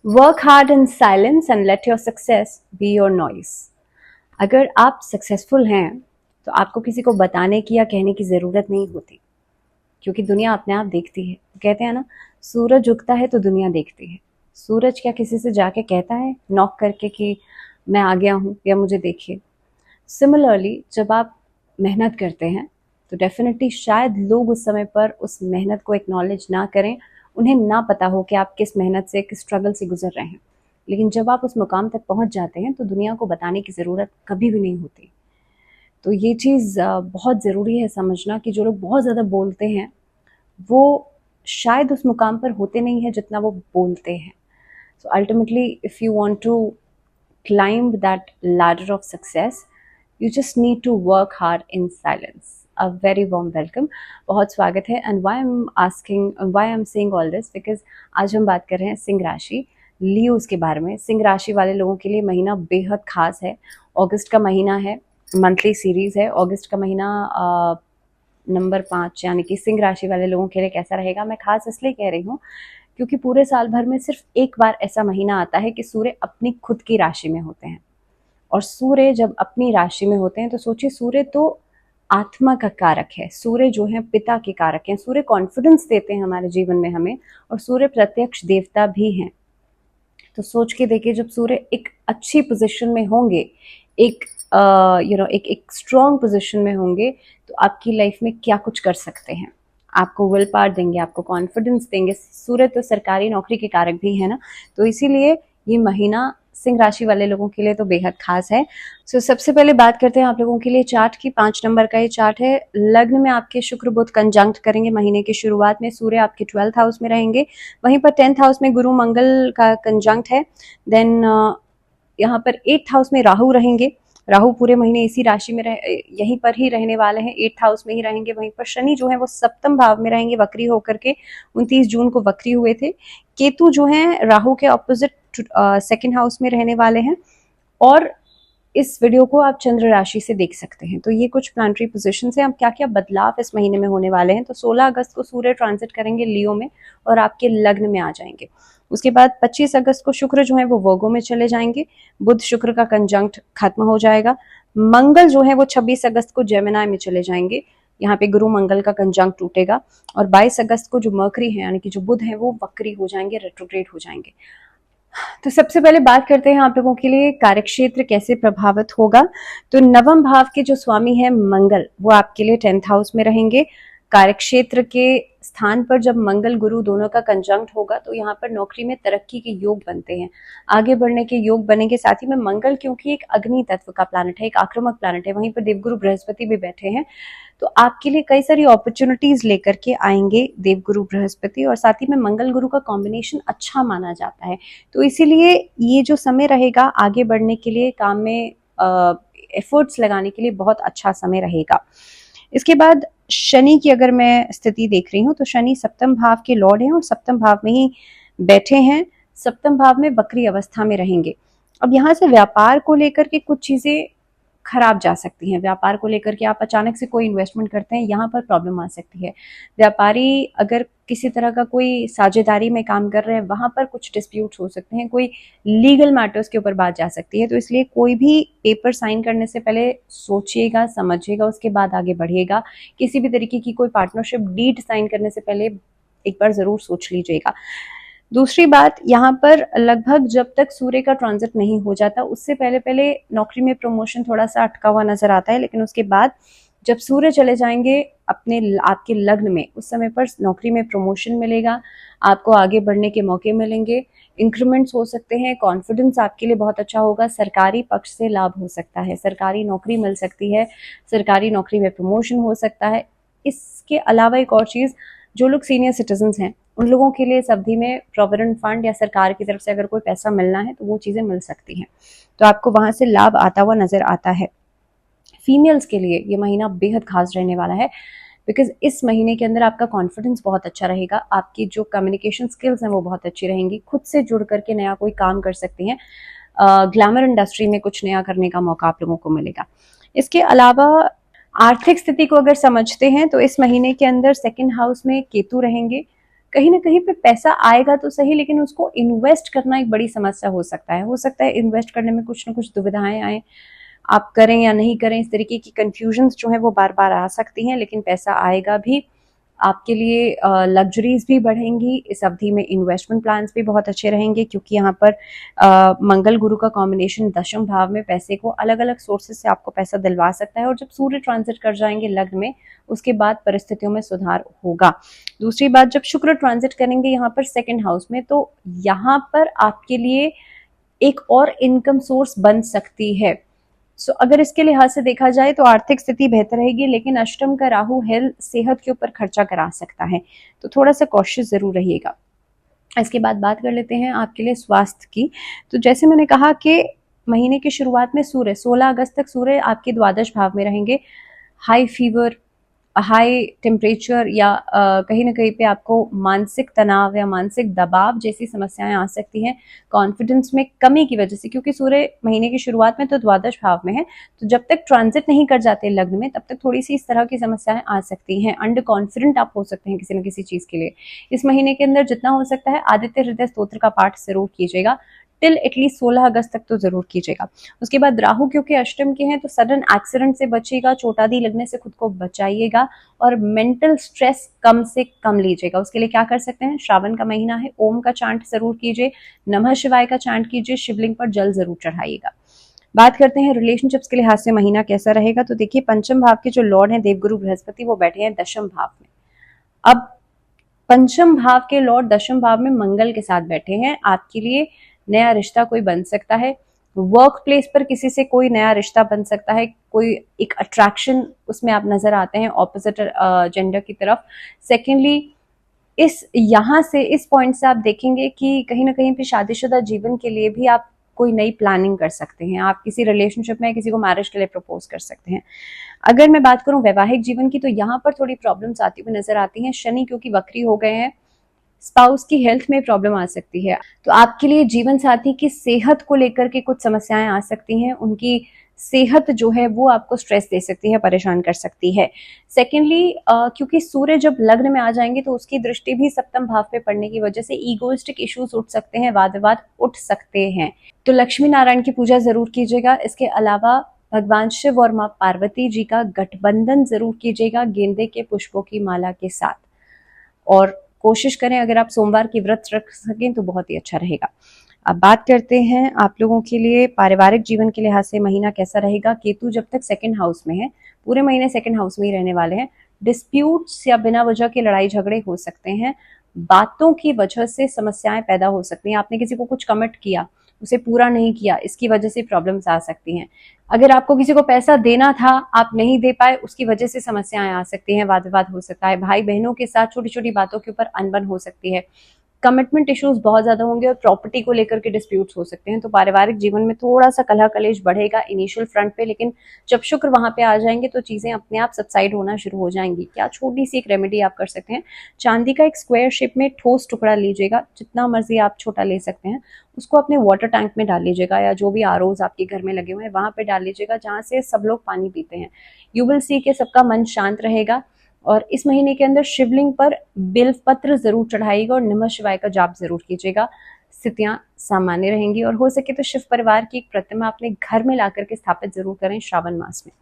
Work hard in silence and let your success be your noise. अगर आप successful हैं तो आपको किसी को बताने की या कहने की ज़रूरत नहीं होती, क्योंकि दुनिया अपने आप देखती है। कहते हैं ना, सूरज उगता है तो दुनिया देखती है। सूरज क्या किसी से जाके कहता है नॉक करके कि मैं आ गया हूँ या मुझे देखिए। सिमिलरली जब आप मेहनत करते हैं तो डेफिनेटली शायद लोग उस समय पर उस मेहनत को एक्नॉलेज ना करें, उन्हें ना पता हो कि आप किस मेहनत से, किस स्ट्रगल से गुजर रहे हैं। लेकिन जब आप उस मुकाम तक पहुंच जाते हैं तो दुनिया को बताने की ज़रूरत कभी भी नहीं होती। तो ये चीज़ बहुत ज़रूरी है समझना कि जो लोग बहुत ज़्यादा बोलते हैं वो शायद उस मुकाम पर होते नहीं हैं जितना वो बोलते हैं। So ultimately if you want to climb that ladder of success, you just need to work hard in silence. A very warm welcome, बहुत स्वागत है। And why I'm saying all this because आज हम बात कर रहे हैं सिंह राशि, लियोस के बारे में। सिंह राशि वाले लोगों के लिए महीना बेहद खास है। अगस्त का महीना है, मंथली सीरीज है। अगस्त का महीना नंबर 5 यानी कि सिंह राशि वाले लोगों के लिए कैसा रहेगा, मैं खास इसलिए कह रही हूँ क्योंकि पूरे साल भर में सिर्फ एक बार ऐसा महीना आता है कि सूर्य अपनी खुद की राशि में होते हैं। और सूर्य जब अपनी राशि में होते हैं तो सोचिए, सूर्य तो आत्मा का कारक है, सूर्य जो है पिता के कारक हैं, सूर्य कॉन्फिडेंस देते हैं हमारे जीवन में हमें, और सूर्य प्रत्यक्ष देवता भी हैं। तो सोच के देखिए, जब सूर्य एक अच्छी पोजीशन में होंगे, एक एक स्ट्रॉन्ग पोजीशन में होंगे, तो आपकी लाइफ में क्या कुछ कर सकते हैं। आपको विल पावर देंगे, आपको कॉन्फिडेंस देंगे। सूर्य तो सरकारी नौकरी के कारक भी है ना, तो इसीलिए ये महीना सिंह राशि वाले लोगों के लिए तो बेहद खास है। सबसे पहले बात करते हैं आप लोगों के लिए चार्ट की। 5 नंबर का ये चार्ट है। लग्न में आपके शुक्र बुध कंजंक्ट करेंगे महीने की शुरुआत में। सूर्य आपके 12th हाउस में रहेंगे, वहीं पर 10th हाउस में गुरु मंगल का कंजंक्ट है। देन यहाँ पर 8th हाउस में राहु रहेंगे। राहु पूरे महीने इसी राशि में यहीं पर ही रहने वाले हैं, 8th हाउस में ही रहेंगे। वहीं पर शनि जो है वो 7th भाव में रहेंगे, वक्री होकर के 29 जून को वक्री हुए थे। केतु जो है राहु के ऑपोजिट 2nd हाउस में रहने वाले हैं। और इस वीडियो को आप चंद्र राशि से देख सकते हैं। तो ये कुछ प्लानिटरी पोजीशंस हैं। अब क्या क्या बदलाव इस महीने में होने वाले हैं, तो 16 अगस्त को सूर्य ट्रांजिट करेंगे लियो में और आपके लग्न में आ जाएंगे। उसके बाद 25 अगस्त को शुक्र जो है वो वर्गो में चले जाएंगे। बुध शुक्र का कंजंक्ट खत्म हो जाएगा। मंगल जो है वो 26 अगस्त को जेमिनी में चले जाएंगे। यहाँ पे गुरु मंगल का कंजंक्ट टूटेगा। और 22 अगस्त को जो मर्करी है यानी कि जो बुध है वो वक्री हो जाएंगे, रेट्रोग्रेड हो जाएंगे। तो सबसे पहले बात करते हैं आप लोगों के लिए कार्यक्षेत्र कैसे प्रभावित होगा। तो नवम भाव के जो स्वामी है मंगल, वो आपके लिए 10th हाउस में रहेंगे। कार्यक्षेत्र के स्थान पर जब मंगल गुरु दोनों का कंजंक्ट होगा तो यहाँ पर नौकरी में तरक्की के योग बनते हैं, आगे बढ़ने के योग बनेंगे। साथ ही में मंगल क्योंकि एक अग्नि तत्व का प्लैनेट है, एक आक्रामक प्लैनेट है, वहीं पर देवगुरु बृहस्पति भी बैठे हैं, तो आपके लिए कई सारी अपॉर्चुनिटीज लेकर के आएंगे देवगुरु बृहस्पति। और साथ ही में मंगल गुरु का कॉम्बिनेशन अच्छा माना जाता है, तो इसीलिए ये जो समय रहेगा आगे बढ़ने के लिए, काम में एफर्ट्स लगाने के लिए बहुत अच्छा समय रहेगा। इसके बाद शनि की अगर मैं स्थिति देख रही हूँ तो शनि 7th भाव के लॉर्ड हैं और 7th भाव में ही बैठे हैं, 7th भाव में वक्री अवस्था में रहेंगे। अब यहाँ से व्यापार को लेकर के कुछ चीजें खराब जा सकती हैं। व्यापार को लेकर के आप अचानक से कोई इन्वेस्टमेंट करते हैं, यहाँ पर प्रॉब्लम आ सकती है। व्यापारी अगर किसी तरह का कोई साझेदारी में काम कर रहे हैं, वहां पर कुछ डिस्प्यूट्स हो सकते हैं, कोई लीगल मैटर्स के ऊपर बात जा सकती है। तो इसलिए कोई भी पेपर साइन करने से पहले सोचिएगा, समझिएगा, उसके बाद आगे बढ़िएगा। किसी भी तरीके की कोई पार्टनरशिप डीड साइन करने से पहले एक बार जरूर सोच लीजिएगा। दूसरी बात, यहाँ पर लगभग जब तक सूर्य का ट्रांजिट नहीं हो जाता उससे पहले पहले नौकरी में प्रमोशन थोड़ा सा अटका हुआ नजर आता है, लेकिन उसके बाद जब सूर्य चले जाएंगे आपके लग्न में, उस समय पर नौकरी में प्रमोशन मिलेगा, आपको आगे बढ़ने के मौके मिलेंगे, इंक्रीमेंट्स हो सकते हैं, कॉन्फिडेंस आपके लिए बहुत अच्छा होगा, सरकारी पक्ष से लाभ हो सकता है, सरकारी नौकरी मिल सकती है, सरकारी नौकरी में प्रमोशन हो सकता है। इसके अलावा एक और चीज, जो लोग सीनियर सिटीजन हैं उन लोगों के लिए इस अवधि में प्रोविडेंट फंड या सरकार की तरफ से अगर कोई पैसा मिलना है तो वो चीजें मिल सकती हैं, तो आपको वहां से लाभ आता हुआ नजर आता है। फीमेल्स के लिए ये महीना बेहद खास रहने वाला है, बिकॉज इस महीने के अंदर आपका कॉन्फिडेंस बहुत अच्छा रहेगा, आपकी जो कम्युनिकेशन स्किल्स हैं वो बहुत अच्छी रहेंगी, खुद से जुड़ करके नया कोई काम कर सकती हैं, ग्लैमर इंडस्ट्री में कुछ नया करने का मौका आप लोगों को मिलेगा। इसके अलावा आर्थिक स्थिति को अगर समझते हैं तो इस महीने के अंदर 2nd हाउस में केतु रहेंगे, कहीं ना कहीं पे पैसा आएगा तो सही, लेकिन उसको इन्वेस्ट करना एक बड़ी समस्या हो सकता है इन्वेस्ट करने में कुछ ना कुछ दुविधाएं आए, आप करें या नहीं करें, इस तरीके की कंफ्यूजन्स जो है वो बार बार आ सकती हैं, लेकिन पैसा आएगा भी आपके लिए। लग्जरीज भी बढ़ेंगी इस अवधि में, इन्वेस्टमेंट प्लान्स भी बहुत अच्छे रहेंगे, क्योंकि यहाँ पर मंगल गुरु का कॉम्बिनेशन दशम भाव में पैसे को अलग अलग सोर्सेज से आपको पैसा दिलवा सकता है। और जब सूर्य ट्रांजिट कर जाएंगे लग्न में, उसके बाद परिस्थितियों में सुधार होगा। दूसरी बात, जब शुक्र ट्रांजिट करेंगे यहाँ पर सेकेंड हाउस में, तो यहाँ पर आपके लिए एक और इनकम सोर्स बन सकती है। सो अगर इसके लिहाज से देखा जाए तो आर्थिक स्थिति बेहतर रहेगी, लेकिन अष्टम का राहु हेल्थ सेहत के ऊपर खर्चा करा सकता है, तो थोड़ा सा कॉशियस जरूर रहिएगा। इसके बाद बात कर लेते हैं आपके लिए स्वास्थ्य की। तो जैसे मैंने कहा कि महीने की शुरुआत में सूर्य 16 अगस्त तक सूर्य आपके द्वादश भाव में रहेंगे। हाई फीवर, हाई टेम्परेचर या कहीं ना कहीं पे आपको मानसिक तनाव या मानसिक दबाव जैसी समस्याएं आ सकती हैं, कॉन्फिडेंस में कमी की वजह से, क्योंकि सूर्य महीने की शुरुआत में तो द्वादश भाव में है, तो जब तक ट्रांजिट नहीं कर जाते लग्न में तब तक थोड़ी सी इस तरह की समस्याएं आ सकती हैं। अंडर कॉन्फिडेंट आप हो सकते हैं किसी न किसी चीज के लिए। इस महीने के अंदर जितना हो सकता है आदित्य हृदय स्तोत्र का पाठ जरूर कीजिएगा, टिल एटलीस्ट 16 अगस्त तक तो जरूर कीजिएगा। उसके बाद राहु क्योंकि अष्टम के हैं तो सडन एक्सीडेंट से बचिएगा, चोट आदि लगने से खुद को बचाइएगा, और मेंटल स्ट्रेस कम से कम लीजिएगा। उसके लिए क्या कर सकते हैं, श्रावण का महीना है, ओम का चांट जरूर कीजिए, नमः शिवाय का चांट कीजिए, शिवलिंग पर जल जरूर चढ़ाइएगा। बात करते हैं रिलेशनशिप्स के लिहाज से महीना कैसा रहेगा। तो देखिए, पंचम भाव के जो लॉर्ड हैं देवगुरु बृहस्पति, वो बैठे हैं दशम भाव में। अब पंचम भाव के लॉर्ड दशम भाव में मंगल के साथ बैठे हैं, आपके लिए नया रिश्ता कोई बन सकता है, वर्क प्लेस पर किसी से कोई नया रिश्ता बन सकता है, कोई एक अट्रैक्शन उसमें आप नजर आते हैं ऑपोजिट जेंडर की तरफ। सेकेंडली, इस यहाँ से इस पॉइंट से आप देखेंगे कि कहीं ना कहीं पे शादीशुदा जीवन के लिए भी आप कोई नई प्लानिंग कर सकते हैं, आप किसी रिलेशनशिप में किसी को मैरिज के लिए प्रपोज कर सकते हैं। अगर मैं बात करूं वैवाहिक जीवन की, तो यहाँ पर थोड़ी प्रॉब्लम्स आती हुई नजर आती हैं। शनि क्योंकि वक्री हो गए हैं, स्पाउस की हेल्थ में प्रॉब्लम आ सकती है, तो आपके लिए जीवन साथी की सेहत को लेकर के कुछ समस्याएं आ सकती हैं। उनकी सेहत जो है वो आपको स्ट्रेस दे सकती है, परेशान कर सकती है। सेकेंडली, क्योंकि सूर्य जब लग्न में आ जाएंगे तो उसकी दृष्टि भी सप्तम भाव पे पड़ने की वजह से ईगोइस्टिक इश्यूज उठ सकते हैं, वाद विवाद उठ सकते हैं, तो लक्ष्मी नारायण की पूजा जरूर कीजिएगा। इसके अलावा भगवान शिव और माँ पार्वती जी का गठबंधन जरूर कीजिएगा गेंदे के पुष्पों की माला के साथ, और कोशिश करें अगर आप सोमवार की व्रत रख सकें तो बहुत ही अच्छा रहेगा। अब बात करते हैं आप लोगों के लिए पारिवारिक जीवन के लिहाज से महीना कैसा रहेगा। केतु जब तक सेकंड हाउस में है, पूरे महीने सेकंड हाउस में ही रहने वाले हैं। डिस्प्यूट्स या बिना वजह के लड़ाई झगड़े हो सकते हैं, बातों की वजह से समस्याएं पैदा हो सकती हैं। आपने किसी को कुछ कमिट किया, उसे पूरा नहीं किया, इसकी वजह से प्रॉब्लम्स आ सकती हैं। अगर आपको किसी को पैसा देना था, आप नहीं दे पाए, उसकी वजह से समस्याएं आ सकती हैं, वाद विवाद हो सकता है। भाई बहनों के साथ छोटी छोटी बातों के ऊपर अनबन हो सकती है। कमिटमेंट इश्यूज बहुत ज्यादा होंगे और प्रॉपर्टी को लेकर के डिस्प्यूट्स हो सकते हैं। तो पारिवारिक जीवन में थोड़ा सा कलह कलेश बढ़ेगा इनिशियल फ्रंट पे, लेकिन जब शुक्र वहां पे आ जाएंगे तो चीजें अपने आप सबसाइड होना शुरू हो जाएंगी। क्या छोटी सी एक रेमेडी आप कर सकते हैं, चांदी का एक स्क्वायर शेप में ठोस टुकड़ा लीजिएगा, जितना मर्जी आप छोटा ले सकते हैं, उसको अपने वाटर टैंक में डाल लीजिएगा, या जो भी आरओज आपके घर में लगे हुए हैं वहां पे डाल लीजिएगा जहां से सब लोग पानी पीते हैं। यू विल सी के सबका मन शांत रहेगा। और इस महीने के अंदर शिवलिंग पर बिल्व पत्र जरूर चढ़ाइएगा और नमः शिवाय का जाप जरूर कीजिएगा, स्थितियां सामान्य रहेंगी। और हो सके तो शिव परिवार की एक प्रतिमा अपने घर में ला करके स्थापित जरूर करें श्रावण मास में।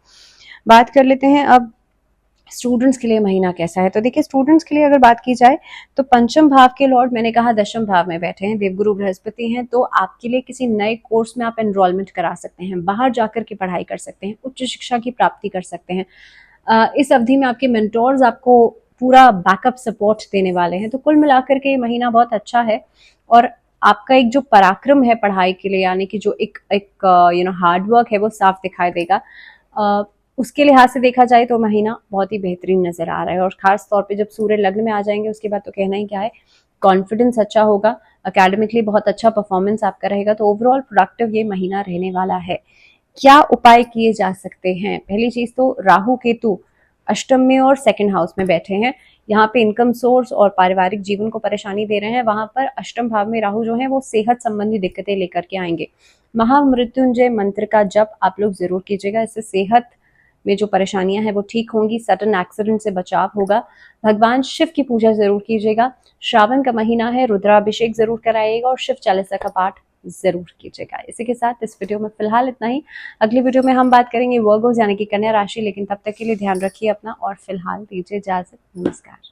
बात कर लेते हैं अब स्टूडेंट्स के लिए महीना कैसा है। तो देखिए, स्टूडेंट्स के लिए अगर बात की जाए तो पंचम भाव के लॉर्ड मैंने कहा दशम भाव में बैठे हैं, देवगुरु बृहस्पति हैं, तो आपके लिए किसी नए कोर्स में आप एनरोलमेंट करा सकते हैं, बाहर जाकर के पढ़ाई कर सकते हैं, उच्च शिक्षा की प्राप्ति कर सकते हैं। इस अवधि में आपके मेंटोर्स आपको पूरा बैकअप सपोर्ट देने वाले हैं। तो कुल मिलाकर के ये महीना बहुत अच्छा है, और आपका एक जो पराक्रम है पढ़ाई के लिए, यानी कि जो एक हार्डवर्क है, वो साफ दिखाई देगा। उसके लिहाज से देखा जाए तो महीना बहुत ही बेहतरीन नजर आ रहा है। और खास तौर पे जब सूर्य लग्न में आ जाएंगे उसके बाद तो कहना ही क्या है, कॉन्फिडेंस अच्छा होगा, अकेडमिकली बहुत अच्छा परफॉर्मेंस आपका रहेगा। तो ओवरऑल प्रोडक्टिव ये महीना रहने वाला है। क्या उपाय किए जा सकते हैं? पहली चीज तो राहु केतु अष्टम में और सेकंड हाउस में बैठे हैं, यहाँ पे इनकम सोर्स और पारिवारिक जीवन को परेशानी दे रहे हैं। वहां पर अष्टम भाव में राहु जो है वो सेहत संबंधी दिक्कतें लेकर के आएंगे। महामृत्युंजय मंत्र का जप आप लोग जरूर कीजिएगा, इससे सेहत में जो परेशानियां हैं वो ठीक होंगी, सडन एक्सीडेंट से बचाव होगा। भगवान शिव की पूजा जरूर कीजिएगा। श्रावण का महीना है, रुद्राभिषेक जरूर कराइएगा और शिव चालीसा का पाठ जरूर कीजिएगा। इसी के साथ इस वीडियो में फिलहाल इतना ही। अगली वीडियो में हम बात करेंगे वर्गो यानी कि कन्या राशि, लेकिन तब तक के लिए ध्यान रखिए अपना और फिलहाल दीजिए इजाजत। नमस्कार।